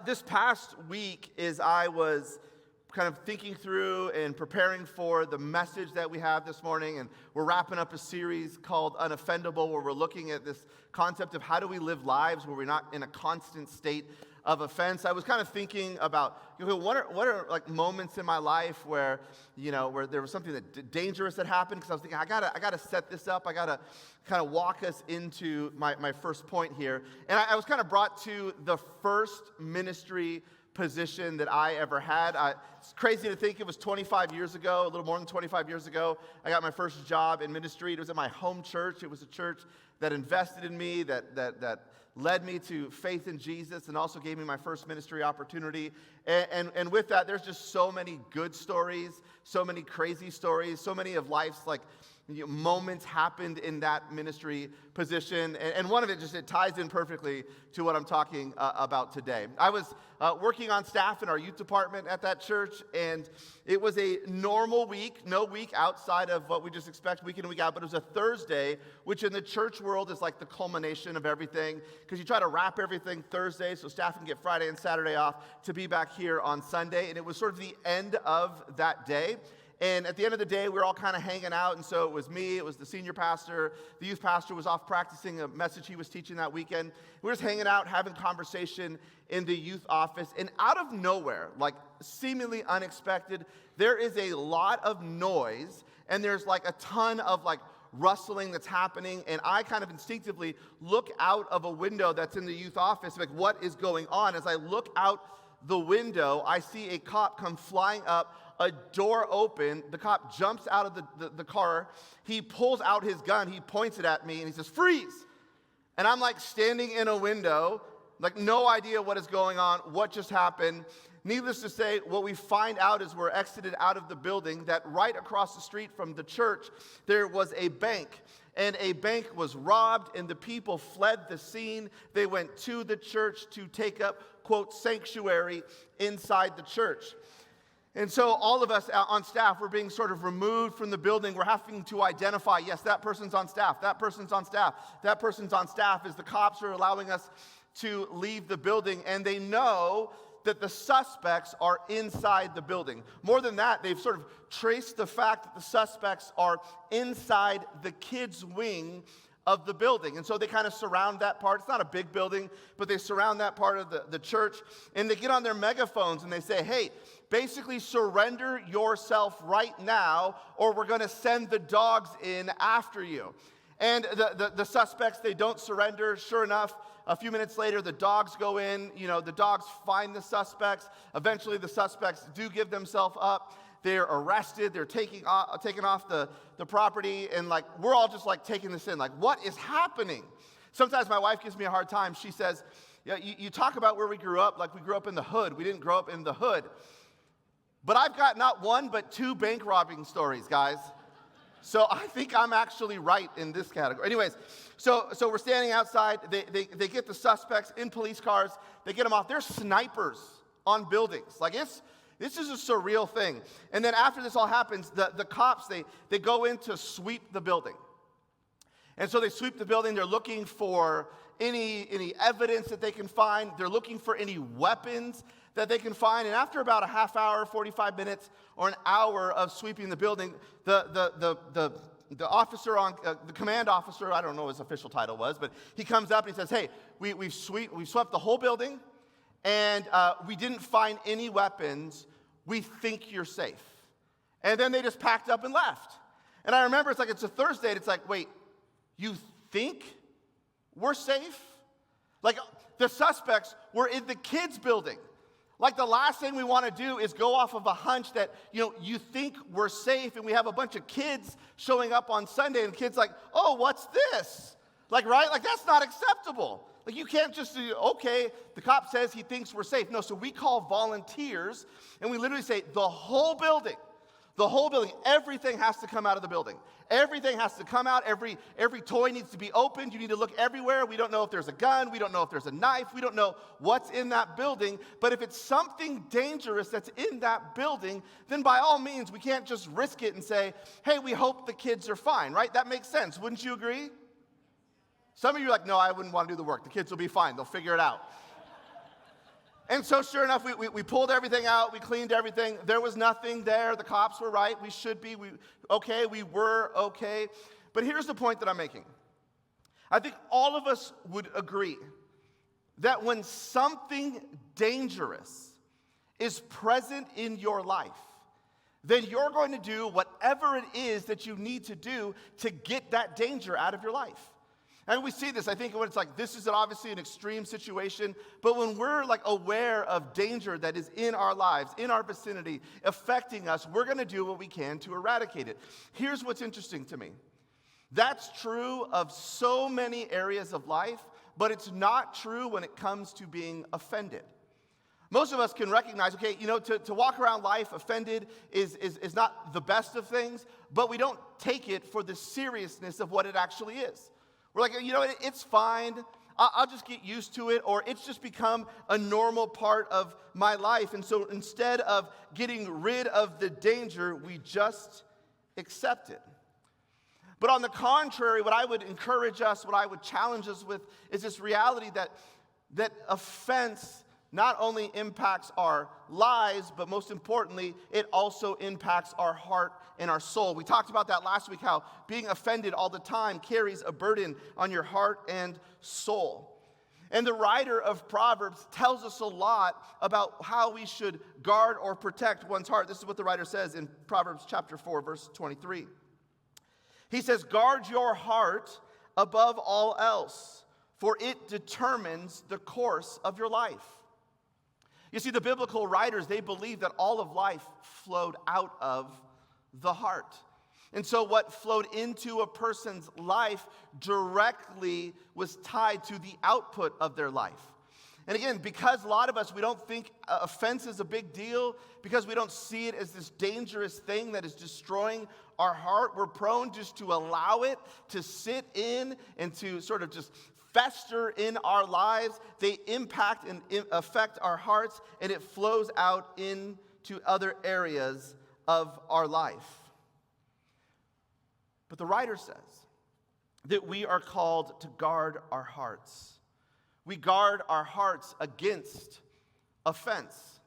This past week, as I was kind of thinking through and preparing for the message that we have this morning, and we're wrapping up a series called Unoffendable, where we're looking at this concept of how do we live lives where we're not in a constant state of offense. I was kind of thinking about, what are like moments in my life where, where there was something dangerous that happened, because I was thinking, I gotta set this up. I gotta kind of walk us into my first point here. And I was kind of brought to the first ministry position that I ever had. It's crazy to think it was 25 years ago, a little more than 25 years ago. I got my first job in ministry. It was at my home church. It was a church that invested in me, that led me to faith in Jesus, and also gave me my first ministry opportunity. And with that, there's just so many good stories, so many crazy stories, so many of life's moments happened in that ministry position. And one of it it ties in perfectly to what I'm talking about today. I was working on staff in our youth department at that church, and it was a normal week, no week outside of what we just expect week in and week out, but it was a Thursday, which in the church world is like the culmination of everything, because you try to wrap everything Thursday so staff can get Friday and Saturday off to be back here on Sunday. And it was sort of the end of that day. And at the end of the day, we were all kind of hanging out, and so it was me, it was the senior pastor, the youth pastor was off practicing a message he was teaching that weekend. We were just hanging out, having conversation in the youth office, and out of nowhere, like seemingly unexpected, there is a lot of noise, and there's like a ton of rustling that's happening, and I kind of instinctively look out of a window that's in the youth office, like, what is going on? As I look out the window, I see a cop come flying up, a door open, the cop jumps out of the car, he pulls out his gun, he points it at me, and he says, "Freeze!" And I'm standing in a window, no idea what is going on, what just happened. Needless to say, what we find out is we're exited out of the building, that right across the street from the church, there was a bank. And a bank was robbed, and the people fled the scene. They went to the church to take up, quote, sanctuary inside the church. And so all of us on staff, we're being sort of removed from the building. We're having to identify, yes, that person's on staff, that person's on staff, that person's on staff, as the cops are allowing us to leave the building. And they know that the suspects are inside the building. More than that, they've sort of traced the fact that the suspects are inside the kids' wing of the building. And so they kind of surround that part. It's not a big building, but they surround that part of the church. And they get on their megaphones and they say, "Hey, basically surrender yourself right now, or we're going to send the dogs in after you." And the suspects, they don't surrender. Sure enough, a few minutes later, the dogs go in. The dogs find the suspects. Eventually, the suspects do give themselves up. They're arrested. They're taken off the property. And we're all just taking this in. What is happening? Sometimes my wife gives me a hard time. She says, "Yeah, you talk about where we grew up, like we grew up in the hood. We didn't grow up in the hood." But I've got not one, but two bank robbing stories, guys. So I think I'm actually right in this category. Anyways, so we're standing outside. They get the suspects in police cars. They get them off. They're snipers on buildings. This is a surreal thing. And then after this all happens, the cops, they go in to sweep the building. And so they sweep the building. They're looking for any evidence that they can find. They're looking for any weapons that they can find. And after about a half hour, 45 minutes, or an hour of sweeping the building, the officer the command officer, I don't know what his official title was, but he comes up and he says, "Hey, we've swept the whole building, and we didn't find any weapons. We think you're safe." And then they just packed up and left. And I remember it's a Thursday, and it's wait, you think we're safe? The suspects were in the kids' building. The last thing we want to do is go off of a hunch that, you think we're safe, and we have a bunch of kids showing up on Sunday, and the kids "Oh, what's this?" Right? That's not acceptable. You can't just say, "Okay, the cop says he thinks we're safe." No, so we call volunteers, and we literally say, the whole building, everything has to come out of the building. Everything has to come out. Every toy needs to be opened. You need to look everywhere. We don't know if there's a gun. We don't know if there's a knife. We don't know what's in that building. But if it's something dangerous that's in that building, then by all means, we can't just risk it and say, "Hey, we hope the kids are fine," right? That makes sense. Wouldn't you agree? Some of you are "No, I wouldn't want to do the work. The kids will be fine. They'll figure it out." And so sure enough, we pulled everything out, we cleaned everything. There was nothing there. The cops were right. We should be okay. We were okay. But here's the point that I'm making. I think all of us would agree that when something dangerous is present in your life, then you're going to do whatever it is that you need to do to get that danger out of your life. And we see this, I think, when it's like, this is obviously an extreme situation, but when we're like aware of danger that is in our lives, in our vicinity, affecting us, we're going to do what we can to eradicate it. Here's what's interesting to me. That's true of so many areas of life, but it's not true when it comes to being offended. Most of us can recognize, okay, to walk around life offended is not the best of things, but we don't take it for the seriousness of what it actually is. We're like, it's fine. I'll just get used to it, or it's just become a normal part of my life. And so instead of getting rid of the danger, we just accept it. But on the contrary, what I would encourage us, what I would challenge us with is this reality that offense not only impacts our lives, but most importantly, it also impacts our heart and our soul. We talked about that last week, how being offended all the time carries a burden on your heart and soul. And the writer of Proverbs tells us a lot about how we should guard or protect one's heart. This is what the writer says in Proverbs chapter 4, verse 23. He says, "Guard your heart above all else, for it determines the course of your life." You see, the biblical writers, they believe that all of life flowed out of the heart. And so what flowed into a person's life directly was tied to the output of their life. And again, because a lot of us, we don't think offense is a big deal, because we don't see it as this dangerous thing that is destroying our heart, we're prone just to allow it to sit in and to sort of just fester in our lives. They impact and affect our hearts, and it flows out into other areas of our life. But the writer says that we are called to guard our hearts. We guard our hearts against offense.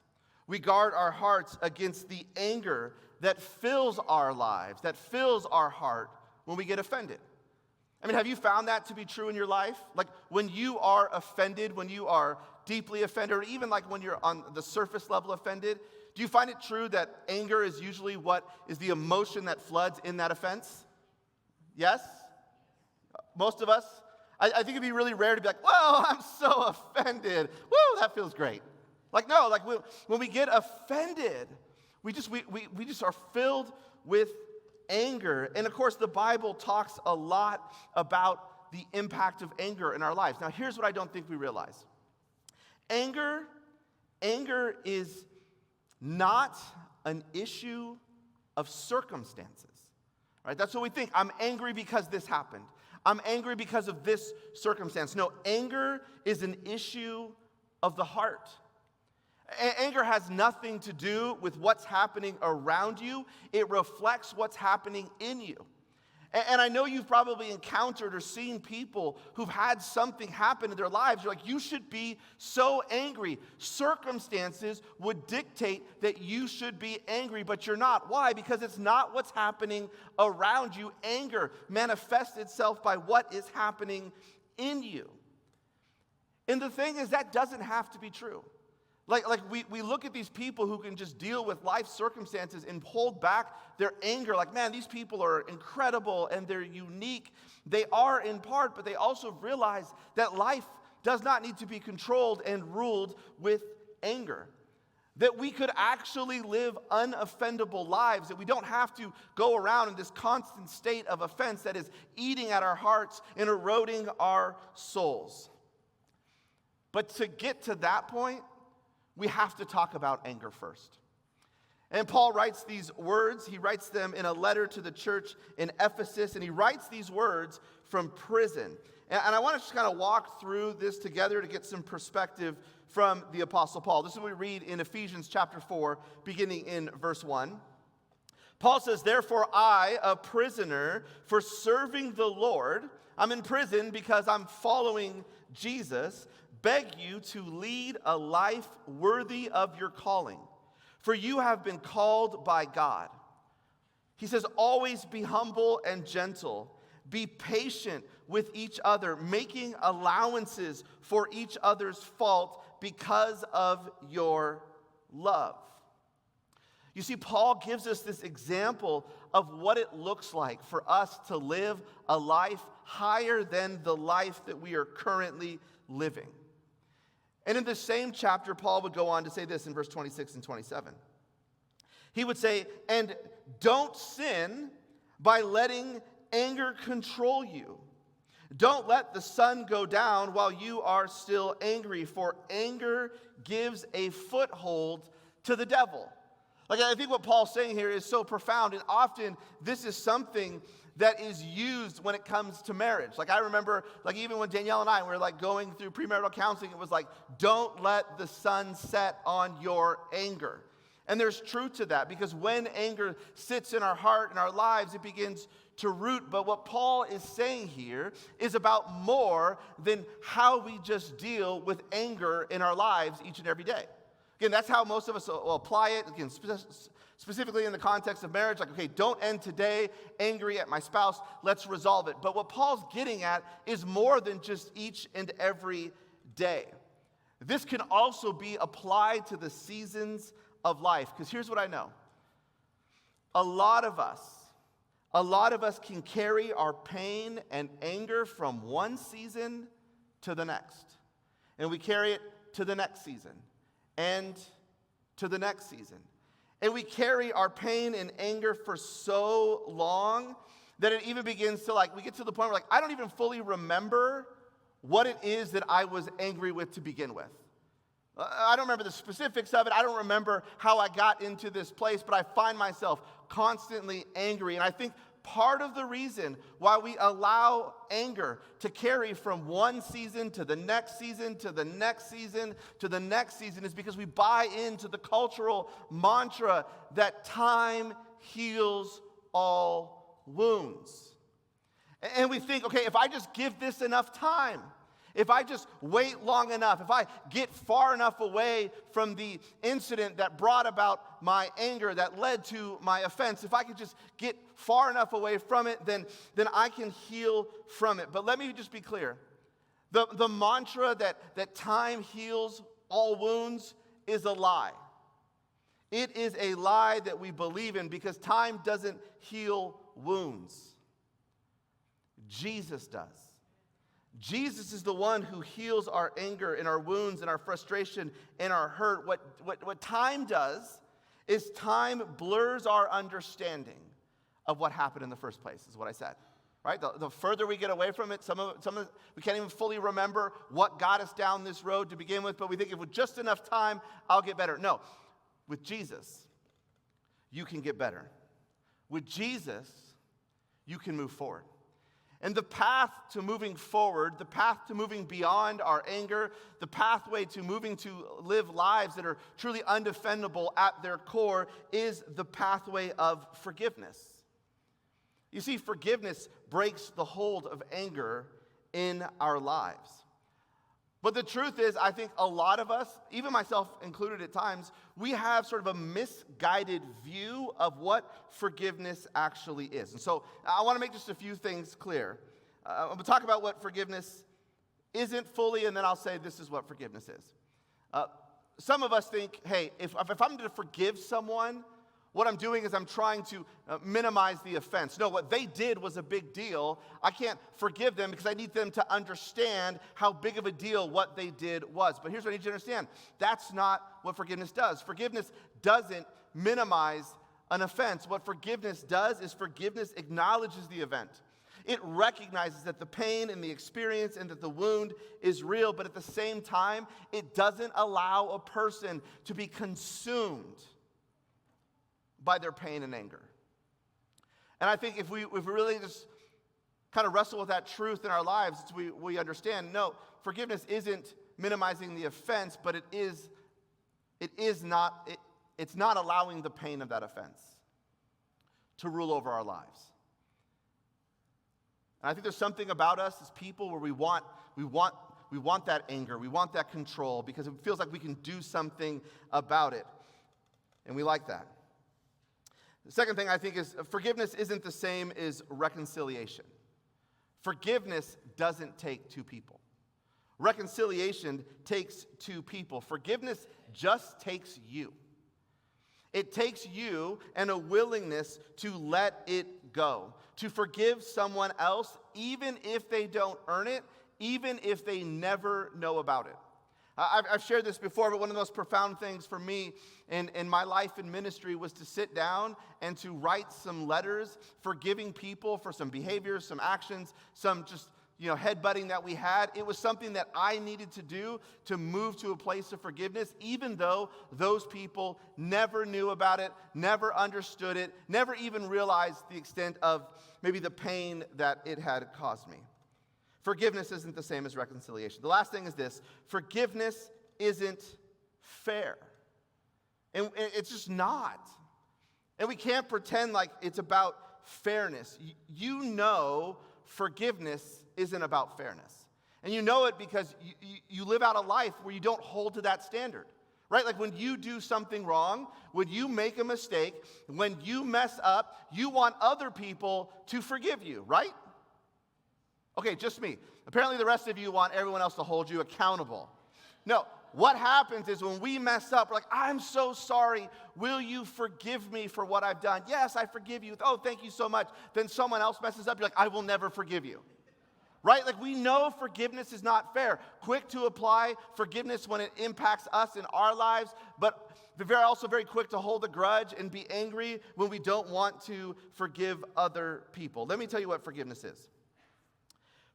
We guard our hearts against the anger that fills our lives, that fills our heart when we get offended. I mean, have you found that to be true in your life? Like when you are offended, when you are deeply offended, or even like when you're on the surface level offended, do you find it true that anger is usually what is the emotion that floods in that offense? Yes? Most of us? I think it'd be really rare to be like, whoa, I'm so offended. Woo, that feels great. Like, no, like when we get offended, we just are filled with anger. And of course, the Bible talks a lot about the impact of anger in our lives. Now, here's what I don't think we realize. Anger is not an issue of circumstances. Right? That's what we think. I'm angry because this happened. I'm angry because of this circumstance. No, anger is an issue of the heart. Anger has nothing to do with what's happening around you. It reflects what's happening in you. And I know you've probably encountered or seen people who've had something happen in their lives. You're like, you should be so angry. Circumstances would dictate that you should be angry, but you're not. Why? Because it's not what's happening around you. Anger manifests itself by what is happening in you. And the thing is, that doesn't have to be true. Like we look at these people who can just deal with life circumstances and hold back their anger. Like, man, these people are incredible and they're unique. They are in part, but they also realize that life does not need to be controlled and ruled with anger. That we could actually live unoffendable lives, that we don't have to go around in this constant state of offense that is eating at our hearts and eroding our souls. But to get to that point, we have to talk about anger first. And Paul writes these words. He writes them in a letter to the church in Ephesus, and he writes these words from prison. And I want to just kind of walk through this together to get some perspective from the Apostle Paul. This is what we read in Ephesians chapter 4, beginning in verse 1. Paul says, "Therefore I, a prisoner for serving the Lord," I'm in prison because I'm following Jesus, beg you to lead a life worthy of your calling, for you have been called by God. He says, always be humble and gentle. Be patient with each other, making allowances for each other's fault because of your love. You see, Paul gives us this example of what it looks like for us to live a life higher than the life that we are currently living. And in the same chapter, Paul would go on to say this in verse 26 and 27. He would say, and don't sin by letting anger control you. Don't let the sun go down while you are still angry, for anger gives a foothold to the devil. Like, I think what Paul's saying here is so profound, and often this is something that is used when it comes to marriage. Like, I remember, like, even when Danielle and I were, like, going through premarital counseling, it was like, don't let the sun set on your anger. And there's truth to that, because when anger sits in our heart and our lives, it begins to root. But what Paul is saying here is about more than how we just deal with anger in our lives each and every day. Again, that's how most of us will apply it. Again, specifically in the context of marriage, like, okay, don't end today angry at my spouse, let's resolve it. But what Paul's getting at is more than just each and every day. This can also be applied to the seasons of life, because here's what I know. A lot of us can carry our pain and anger from one season to the next. And we carry it to the next season and to the next season. And we carry our pain and anger for so long that it even begins to, like, we get to the point where, like, I don't even fully remember what it is that I was angry with to begin with. I don't remember the specifics of it. I don't remember how I got into this place, but I find myself constantly angry. And I think part of the reason why we allow anger to carry from one season to the next season, to the next season, to the next season is because we buy into the cultural mantra that time heals all wounds. And we think, okay, if I just give this enough time, if I just wait long enough, if I get far enough away from the incident that brought about my anger, that led to my offense, if I could just get far enough away from it, then I can heal from it. But let me just be clear. The mantra that time heals all wounds is a lie. It is a lie that we believe in, because time doesn't heal wounds. Jesus does. Jesus is the one who heals our anger and our wounds and our frustration and our hurt. What time does is time blurs our understanding of what happened in the first place, is what I said. Right? The further we get away from it, some of it, we can't even fully remember what got us down this road to begin with, but we think if with just enough time, I'll get better. No. With Jesus, you can get better. With Jesus, you can move forward. And the path to moving forward, the path to moving beyond our anger, the pathway to moving to live lives that are truly undefendable at their core is the pathway of forgiveness. You see, forgiveness breaks the hold of anger in our lives. But the truth is, I think a lot of us, even myself included at times, we have sort of a misguided view of what forgiveness actually is. And so I want to make just a few things clear. I'm going to talk about what forgiveness isn't fully, and then I'll say this is what forgiveness is. Some of us think, hey, if I'm to forgive someone, what I'm doing is I'm trying to minimize the offense. No, what they did was a big deal. I can't forgive them because I need them to understand how big of a deal what they did was. But here's what I need you to understand. That's not what forgiveness does. Forgiveness doesn't minimize an offense. What forgiveness does is forgiveness acknowledges the event. It recognizes that the pain and the experience and that the wound is real, but at the same time, it doesn't allow a person to be consumed by their pain and anger. And I think if we really just kind of wrestle with that truth in our lives, we understand, no, forgiveness isn't minimizing the offense, but it's not allowing the pain of that offense to rule over our lives. And I think there's something about us as people where we want We want that anger. We want that control because it feels like we can do something about it. And we like that. The second thing I think is forgiveness isn't the same as reconciliation. Forgiveness doesn't take two people. Reconciliation takes two people. Forgiveness just takes you. It takes you and a willingness to let it go, to forgive someone else, even if they don't earn it, even if they never know about it. I've shared this before, but one of the most profound things for me in my life and ministry was to sit down and to write some letters forgiving people for some behaviors, some actions, some just headbutting that we had. It was something that I needed to do to move to a place of forgiveness, even though those people never knew about it, never understood it, never even realized the extent of maybe the pain that it had caused me. Forgiveness isn't the same as reconciliation. The last thing is this: forgiveness isn't fair. And it's just not. And we can't pretend like it's about fairness. You know forgiveness isn't about fairness. And you know it because you live out a life where you don't hold to that standard. Right? Like when you do something wrong, when you make a mistake, when you mess up, you want other people to forgive you, right? Okay, just me. Apparently the rest of you want everyone else to hold you accountable. No, what happens is when we mess up, we're like, I'm so sorry. Will you forgive me for what I've done? Yes, I forgive you. Oh, thank you so much. Then someone else messes up. You're like, I will never forgive you. Right? Like we know forgiveness is not fair. Quick to apply forgiveness when it impacts us in our lives, but they're also very quick to hold a grudge and be angry when we don't want to forgive other people. Let me tell you what forgiveness is.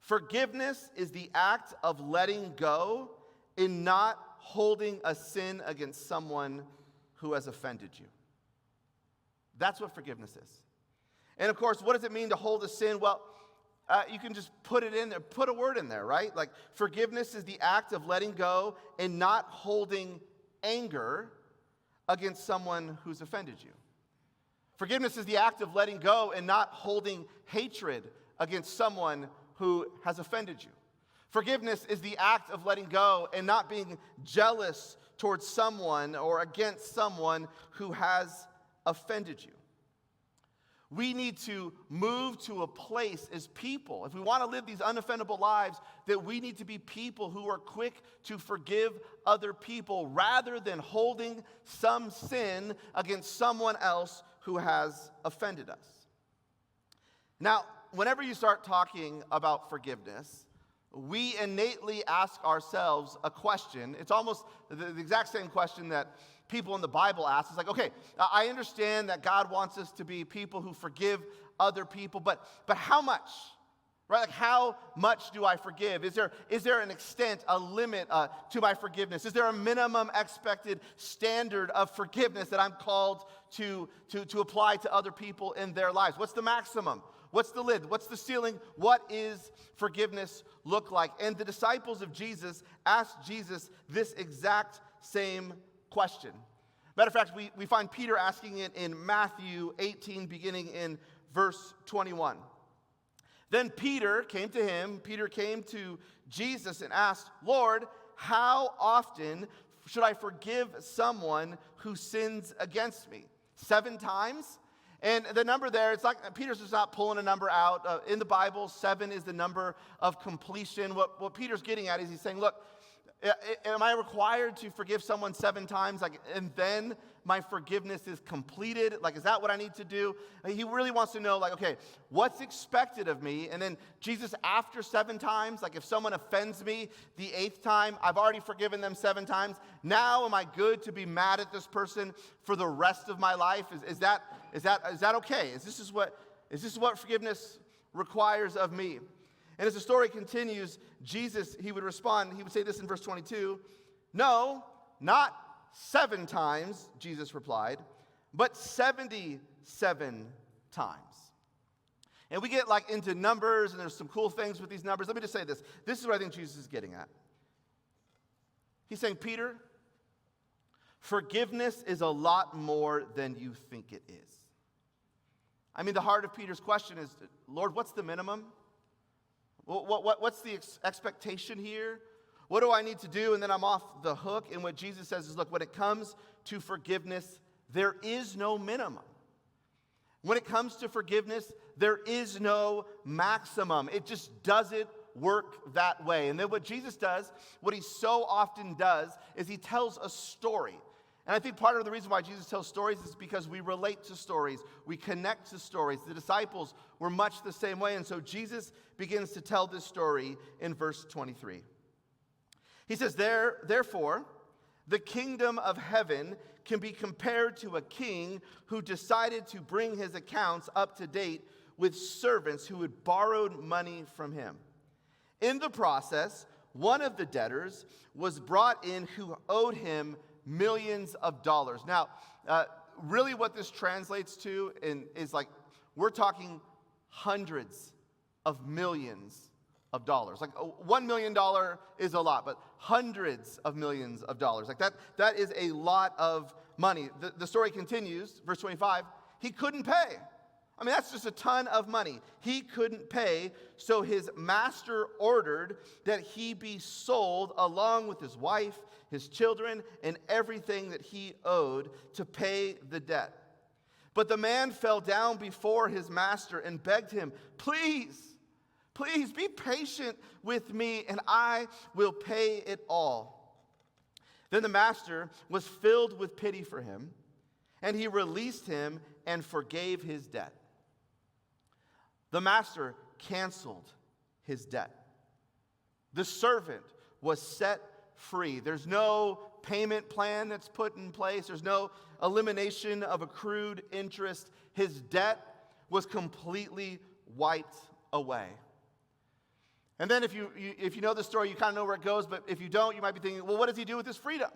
Forgiveness is the act of letting go and not holding a sin against someone who has offended you. That's what forgiveness is. And of course, what does it mean to hold a sin? Well, you can just put it in there, put a word in there, right? Like forgiveness is the act of letting go and not holding anger against someone who's offended you. Forgiveness is the act of letting go and not holding hatred against someone who has offended you. Forgiveness is the act of letting go and not being jealous towards someone or against someone who has offended you. We need to move to a place as people, if we want to live these unoffendable lives, that we need to be people who are quick to forgive other people rather than holding some sin against someone else who has offended us. Now, whenever you start talking about forgiveness, we innately ask ourselves a question. It's almost the exact same question that people in the Bible ask. It's like, okay, I understand that God wants us to be people who forgive other people, but how much? Right? Like how much do I forgive? Is there an extent, a limit to my forgiveness? Is there a minimum expected standard of forgiveness that I'm called to apply to other people in their lives? What's the maximum? What's the lid? What's the ceiling? What is forgiveness look like? And the disciples of Jesus asked Jesus this exact same question. Matter of fact, we find Peter asking it in Matthew 18, beginning in verse 21. Then Peter came to Jesus and asked, Lord, how often should I forgive someone who sins against me? 7 times? And the number there, it's like Peter's just not pulling a number out. In the Bible, 7 is the number of completion. What Peter's getting at is he's saying, look, am I required to forgive someone 7 times? And then my forgiveness is completed? Is that what I need to do? He really wants to know, okay, what's expected of me? And then Jesus, after 7 times, if someone offends me the 8th time, I've already forgiven them 7 times. Now am I good to be mad at this person for the rest of my life? Is that okay? Is this what forgiveness requires of me? And as the story continues, Jesus, he would respond, he would say this in verse 22, no, not 7 times, Jesus replied, but 77 times. And we get into numbers, and there's some cool things with these numbers. Let me just say this. This is what I think Jesus is getting at. He's saying, Peter, forgiveness is a lot more than you think it is. I mean, the heart of Peter's question is, Lord, what's the minimum? What's the expectation here? What do I need to do? And then I'm off the hook. And what Jesus says is, look, when it comes to forgiveness, there is no minimum. When it comes to forgiveness, there is no maximum. It just doesn't work that way. And then what Jesus does, what he so often does, is he tells a story. And I think part of the reason why Jesus tells stories is because we relate to stories. We connect to stories. The disciples were much the same way. And so Jesus begins to tell this story in verse 23. He says, Therefore, the kingdom of heaven can be compared to a king who decided to bring his accounts up to date with servants who had borrowed money from him. In the process, one of the debtors was brought in who owed him millions of dollars. Now, really what this translates to is like, we're talking hundreds of millions of dollars. Like $1 million is a lot, but hundreds of millions of dollars. Like that is a lot of money. The story continues, verse 25, he couldn't pay. I mean, that's just a ton of money. He couldn't pay, so his master ordered that he be sold along with his wife, his children, and everything that he owed to pay the debt. But the man fell down before his master and begged him, Please be patient with me, and I will pay it all. Then the master was filled with pity for him, and he released him and forgave his debt. The master canceled his debt. The servant was set free. There's no payment plan that's put in place. There's no elimination of accrued interest. His debt was completely wiped away. And then if you know the story, you kind of know where it goes. But if you don't, you might be thinking, well, what does he do with his freedom?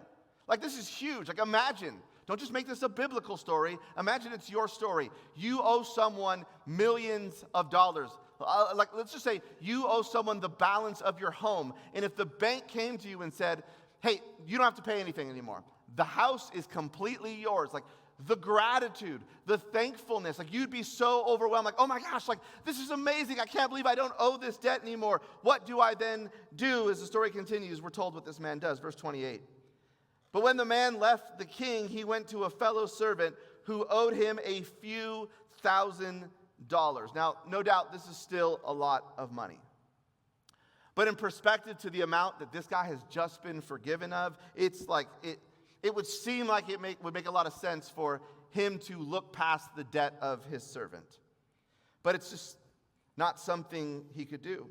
Like, this is huge. Like, imagine. Don't just make this a biblical story. Imagine it's your story. You owe someone millions of dollars. Like, let's just say you owe someone the balance of your home. And if the bank came to you and said, hey, you don't have to pay anything anymore. The house is completely yours. Like, the gratitude, the thankfulness, like you'd be so overwhelmed, like, oh my gosh, like this is amazing. I can't believe I don't owe this debt anymore. What do I then do? As the story continues, we're told what this man does. Verse 28. But when the man left the king, he went to a fellow servant who owed him a few $1,000s. Now, no doubt this is still a lot of money. But in perspective to the amount that this guy has just been forgiven of, it's like it would seem like it would make a lot of sense for him to look past the debt of his servant. But it's just not something he could do.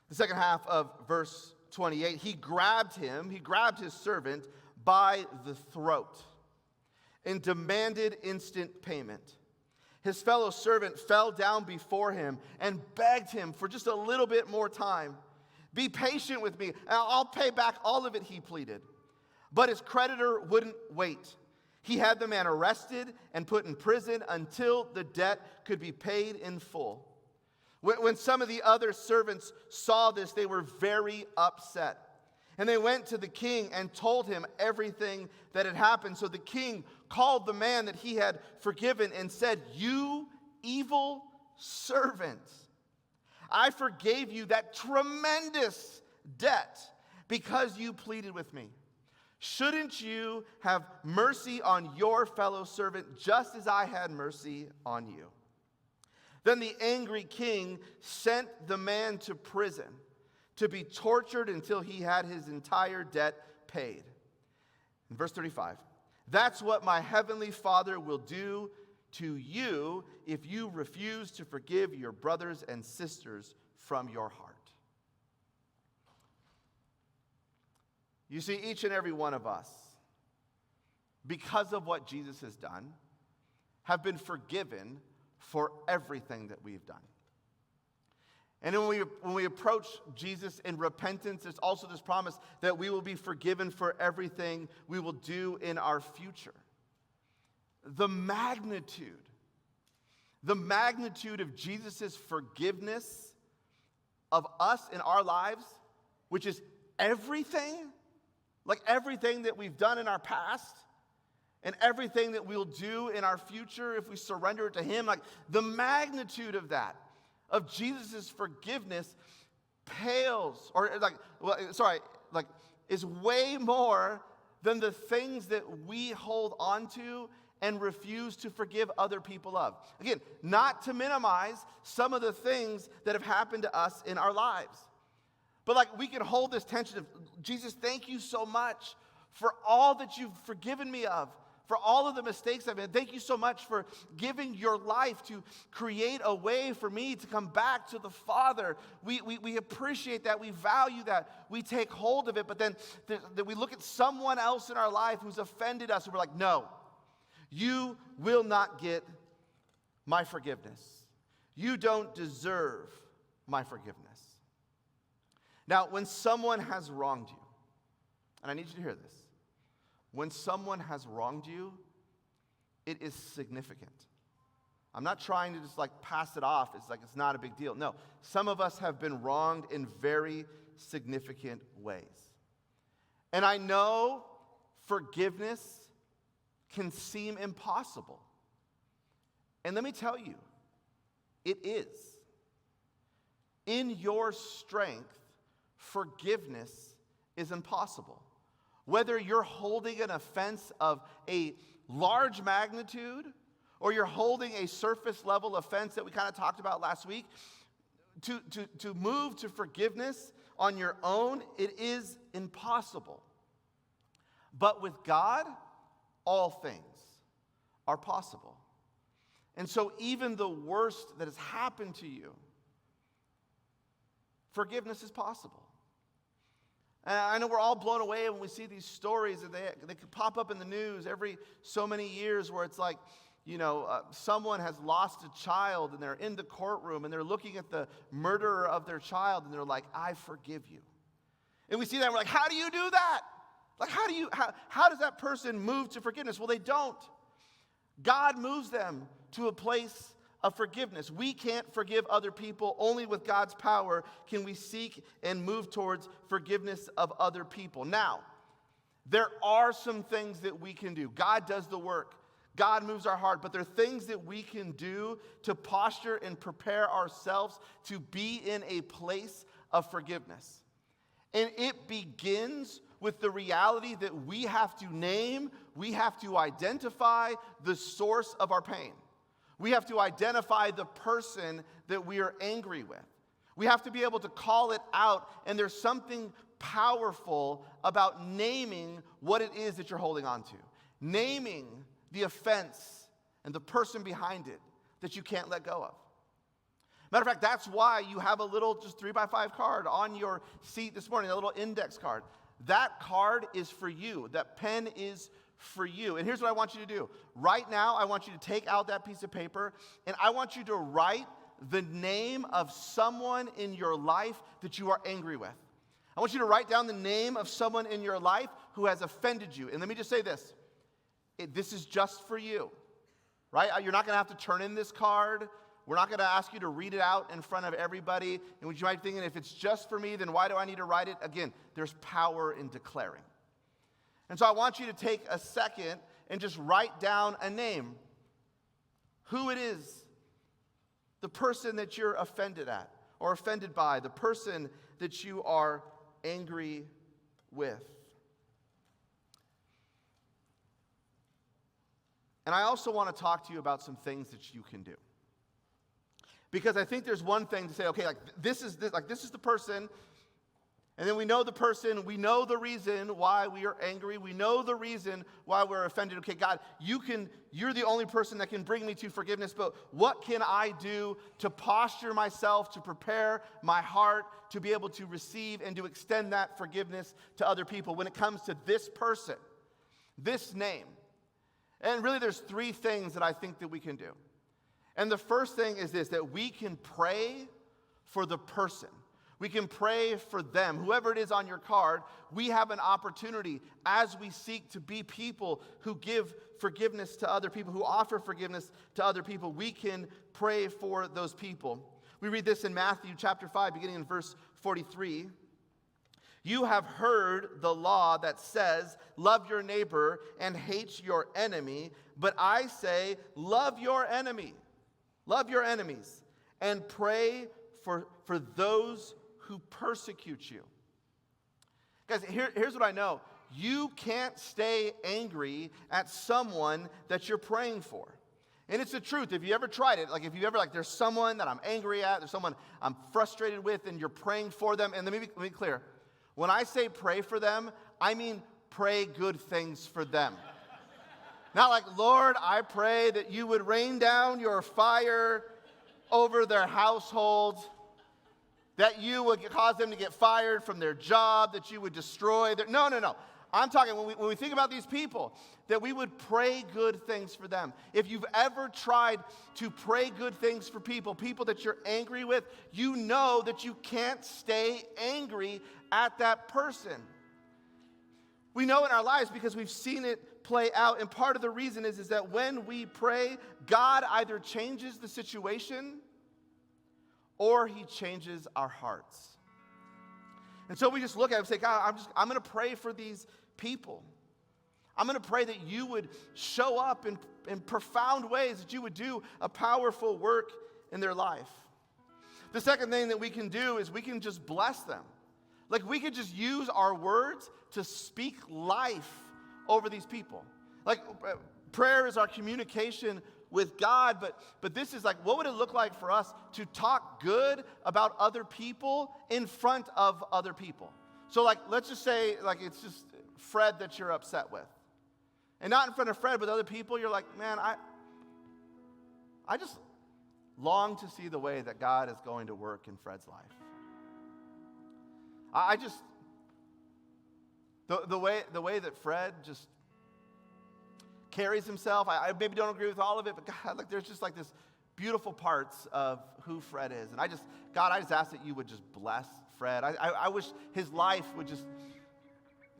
The second half of verse 28, he grabbed his servant by the throat and demanded instant payment. His fellow servant fell down before him and begged him for just a little bit more time. Be patient with me, and I'll pay back all of it, he pleaded. But his creditor wouldn't wait. He had the man arrested and put in prison until the debt could be paid in full. When some of the other servants saw this, they were very upset. And they went to the king and told him everything that had happened. So the king called the man that he had forgiven and said, You evil servant, I forgave you that tremendous debt because you pleaded with me. Shouldn't you have mercy on your fellow servant just as I had mercy on you? Then the angry king sent the man to prison to be tortured until he had his entire debt paid. In verse 35, that's what my heavenly Father will do to you if you refuse to forgive your brothers and sisters from your heart. You see, each and every one of us, because of what Jesus has done, have been forgiven for everything that we've done. And when we approach Jesus in repentance, there's also this promise that we will be forgiven for everything we will do in our future. The magnitude of Jesus' forgiveness of us in our lives, which is everything, like everything that we've done in our past, and everything that we'll do in our future if we surrender it to Him, like the magnitude of that, of Jesus' forgiveness, pales, or is way more than the things that we hold on to and refuse to forgive other people of. Again, not to minimize some of the things that have happened to us in our lives. But we can hold this tension of, Jesus, thank you so much for all that you've forgiven me of, for all of the mistakes I've made. Thank you so much for giving your life to create a way for me to come back to the Father. We appreciate that. We value that. We take hold of it. But then we look at someone else in our life who's offended us, and we're like, no, you will not get my forgiveness. You don't deserve my forgiveness. Now, when someone has wronged you, and I need you to hear this, when someone has wronged you, it is significant. I'm not trying to just pass it off. It's not a big deal. No, some of us have been wronged in very significant ways. And I know forgiveness can seem impossible. And let me tell you, it is. In your strength, forgiveness is impossible. Whether you're holding an offense of a large magnitude or you're holding a surface level offense that we kind of talked about last week, to move to forgiveness on your own, it is impossible. But with God, all things are possible. And so even the worst that has happened to you, forgiveness is possible. And I know we're all blown away when we see these stories that they could pop up in the news every so many years where it's someone has lost a child and they're in the courtroom and they're looking at the murderer of their child and they're like, I forgive you. And we see that and we're like, how do you do that? How does that person move to forgiveness? Well, they don't. God moves them to a place of forgiveness. We can't forgive other people. Only with God's power can we seek and move towards forgiveness of other people. Now, there are some things that we can do. God does the work. God moves our heart, but there are things that we can do to posture and prepare ourselves to be in a place of forgiveness. And it begins with the reality that we have to name, we have to identify the source of our pain. We have to identify the person that we are angry with. We have to be able to call it out, and there's something powerful about naming what it is that you're holding on to. Naming the offense and the person behind it that you can't let go of. Matter of fact, that's why you have a little just 3x5 card on your seat this morning, a little index card. That card is for you. That pen is for you. And here's what I want you to do. Right now, I want you to take out that piece of paper, and I want you to write the name of someone in your life that you are angry with. I want you to write down the name of someone in your life who has offended you. And let me just say this. This is just for you, right? You're not going to have to turn in this card. We're not going to ask you to read it out in front of everybody. And you might be thinking, if it's just for me, then why do I need to write it? Again, there's power in declaring. And so I want you to take a second and just write down a name. Who it is, the person that you're offended at or offended by, the person that you are angry with. And I also want to talk to you about some things that you can do. Because I think there's one thing to say, okay, this is the person, and then we know the person, we know the reason why we are angry, we know the reason why we're offended. Okay, God, you're the only person that can bring me to forgiveness, but what can I do to posture myself, to prepare my heart, to be able to receive and to extend that forgiveness to other people when it comes to this person, this name? And really there's three things that I think that we can do. And the first thing is this, that we can pray for the person. We can pray for them. Whoever it is on your card, we have an opportunity as we seek to be people who give forgiveness to other people, who offer forgiveness to other people. We can pray for those people. We read this in Matthew chapter 5, beginning in verse 43. You have heard the law that says, love your neighbor and hate your enemy. But I say, love your enemy. Love your enemies and pray for those who persecute you. Guys, here's what I know. You can't stay angry at someone that you're praying for. And it's the truth. If you ever tried it, like if you ever, like there's someone that I'm angry at, there's someone I'm frustrated with, and you're praying for them. And let me be clear. When I say pray for them, I mean pray good things for them. Not like, Lord, I pray that you would rain down your fire over their household, that you would cause them to get fired from their job, that you would destroy their... No. I'm talking, when we think about these people, that we would pray good things for them. If you've ever tried to pray good things for people that you're angry with, you know that you can't stay angry at that person. We know in our lives because we've seen it play out, and part of the reason is that when we pray, God either changes the situation or he changes our hearts. And so we just look at it and say, God, I'm going to pray for these people. I'm going to pray that you would show up in profound ways, that you would do a powerful work in their life. The second thing that we can do is we can just bless them. Like we could just use our words to speak life over these people. Like prayer is our communication with God, but this is like, what would it look like for us to talk good about other people in front of other people? So like, let's just say like it's just Fred that you're upset with. And not in front of Fred, but other people, you're like, man, I just long to see the way that God is going to work in Fred's life. I just, the way that Fred just carries himself, I maybe don't agree with all of it, but God, like there's just like this beautiful parts of who Fred is. And I just ask that you would just bless Fred. I wish his life would just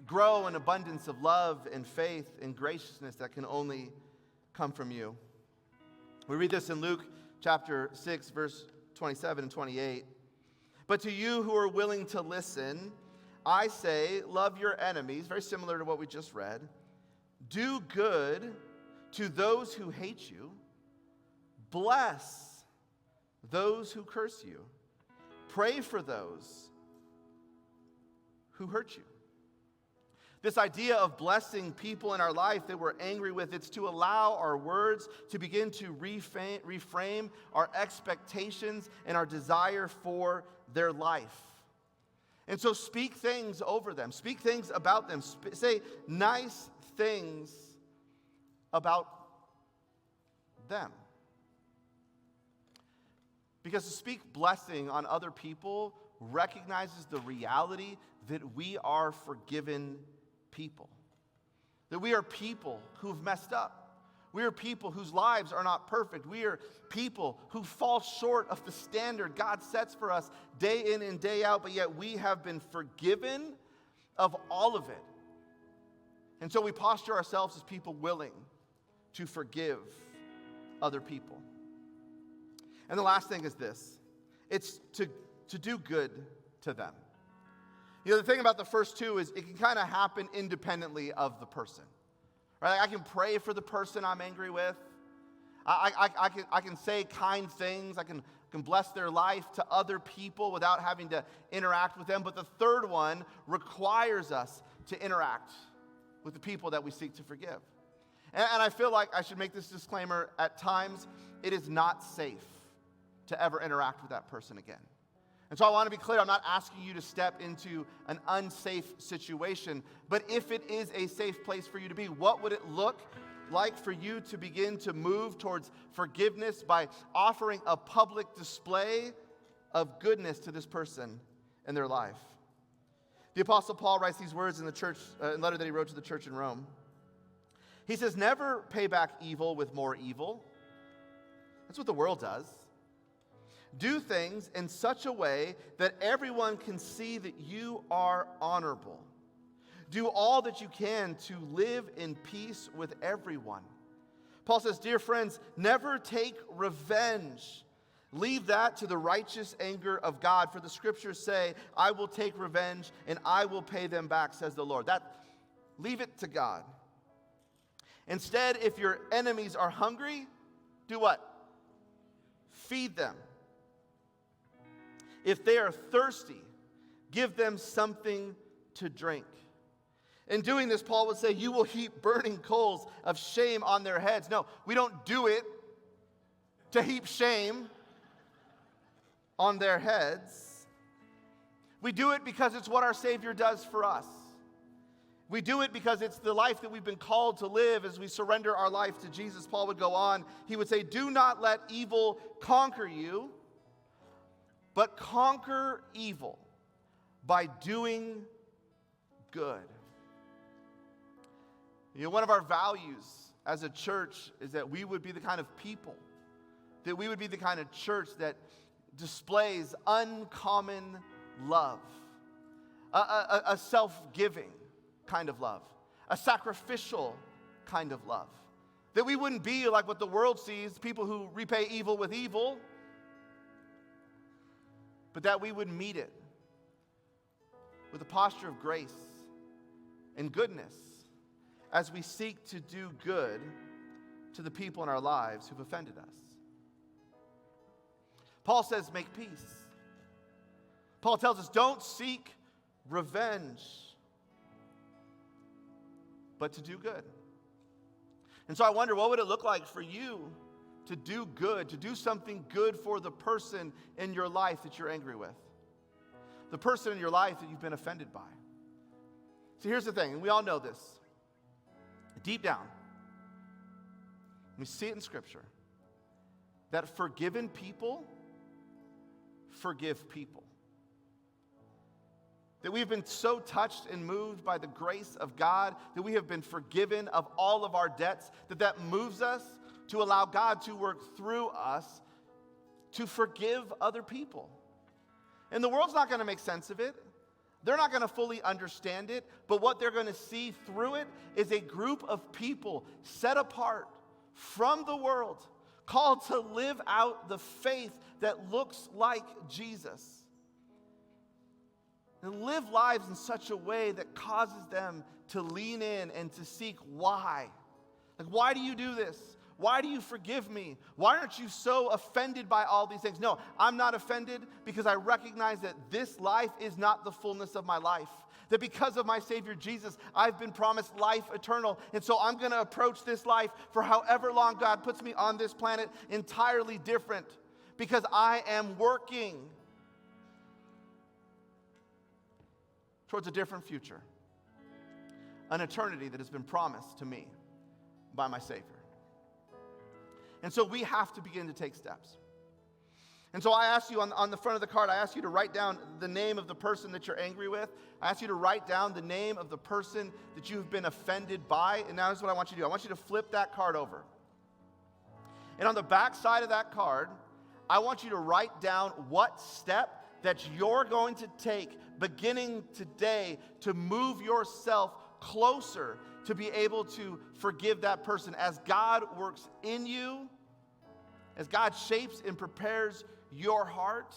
grow in abundance of love and faith and graciousness that can only come from you. We read this in Luke chapter 6, verse 27 and 28. But to you who are willing to listen, I say, love your enemies, very similar to what we just read. Do good to those who hate you. Bless those who curse you. Pray for those who hurt you. This idea of blessing people in our life that we're angry with, it's to allow our words to begin to reframe our expectations and our desire for their life. And so speak things over them. Speak things about them. Say nice things about them. Because to speak blessing on other people recognizes the reality that we are forgiven people. That we are people who've messed up. We are people whose lives are not perfect. We are people who fall short of the standard God sets for us day in and day out, but yet we have been forgiven of all of it. And so we posture ourselves as people willing to forgive other people. And the last thing is this. It's to do good to them. You know, the thing about the first two is it can kind of happen independently of the person. Right? I can pray for the person I'm angry with. I can say kind things. I can bless their life to other people without having to interact with them. But the third one requires us to interact with the people that we seek to forgive. And I feel like I should make this disclaimer. At times, it is not safe to ever interact with that person again. And so I want to be clear, I'm not asking you to step into an unsafe situation, but if it is a safe place for you to be, what would it look like for you to begin to move towards forgiveness by offering a public display of goodness to this person in their life? The Apostle Paul writes these words in the church, letter that he wrote to the church in Rome. He says, never pay back evil with more evil. That's what the world does. Do things in such a way that everyone can see that you are honorable. Do all that you can to live in peace with everyone. Paul says, dear friends, never take revenge. Leave that to the righteous anger of God. For the scriptures say, I will take revenge and I will pay them back, says the Lord. Leave it to God. Instead, if your enemies are hungry, do what? Feed them. If they are thirsty, give them something to drink. In doing this, Paul would say, you will heap burning coals of shame on their heads. No, we don't do it to heap shame on their heads. We do it because it's what our Savior does for us. We do it because it's the life that we've been called to live as we surrender our life to Jesus. Paul would go on. He would say, do not let evil conquer you, but conquer evil by doing good. You know, one of our values as a church is that we would be the kind of people, that we would be the kind of church that displays uncommon love, a self-giving kind of love, a sacrificial kind of love. That we wouldn't be like what the world sees, people who repay evil with evil, but that we would meet it with a posture of grace and goodness as we seek to do good to the people in our lives who've offended us. Paul says, make peace. Paul tells us, don't seek revenge, but to do good. And so I wonder, what would it look like for you to do good, to do something good for the person in your life that you're angry with? The person in your life that you've been offended by. So here's the thing, and we all know this. Deep down, we see it in Scripture, that forgiven people forgive people. That we've been so touched and moved by the grace of God, that we have been forgiven of all of our debts, that moves us to allow God to work through us to forgive other people. And the world's not going to make sense of it. They're not going to fully understand it, but what they're going to see through it is a group of people set apart from the world, called to live out the faith that looks like Jesus. And live lives in such a way that causes them to lean in and to seek why. Like, why do you do this? Why do you forgive me? Why aren't you so offended by all these things? No, I'm not offended because I recognize that this life is not the fullness of my life. That because of my Savior Jesus, I've been promised life eternal. And so I'm going to approach this life for however long God puts me on this planet entirely different, because I am working towards a different future, an eternity that has been promised to me by my Savior. And so we have to begin to take steps. And so I ask you on the front of the card, I ask you to write down the name of the person that you're angry with. I ask you to write down the name of the person that you've been offended by. And now here's what I want you to do. I want you to flip that card over. And on the back side of that card, I want you to write down what step that you're going to take beginning today to move yourself closer to be able to forgive that person as God works in you, as God shapes and prepares your heart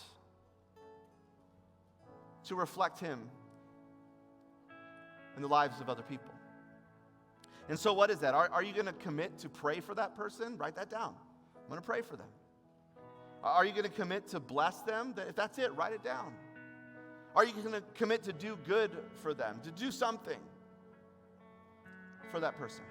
to reflect Him in the lives of other people. And so what is that? Are you going to commit to pray for that person? Write that down. I'm going to pray for them. Are you going to commit to bless them? If that's it, write it down. Are you going to commit to do good for them, to do something for that person?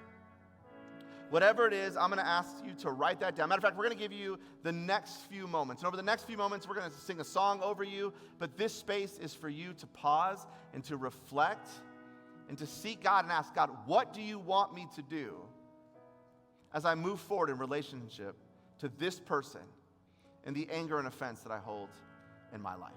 Whatever it is, I'm going to ask you to write that down. Matter of fact, we're going to give you the next few moments. And over the next few moments, we're going to sing a song over you. But this space is for you to pause and to reflect and to seek God and ask God, what do you want me to do as I move forward in relationship to this person and the anger and offense that I hold in my life?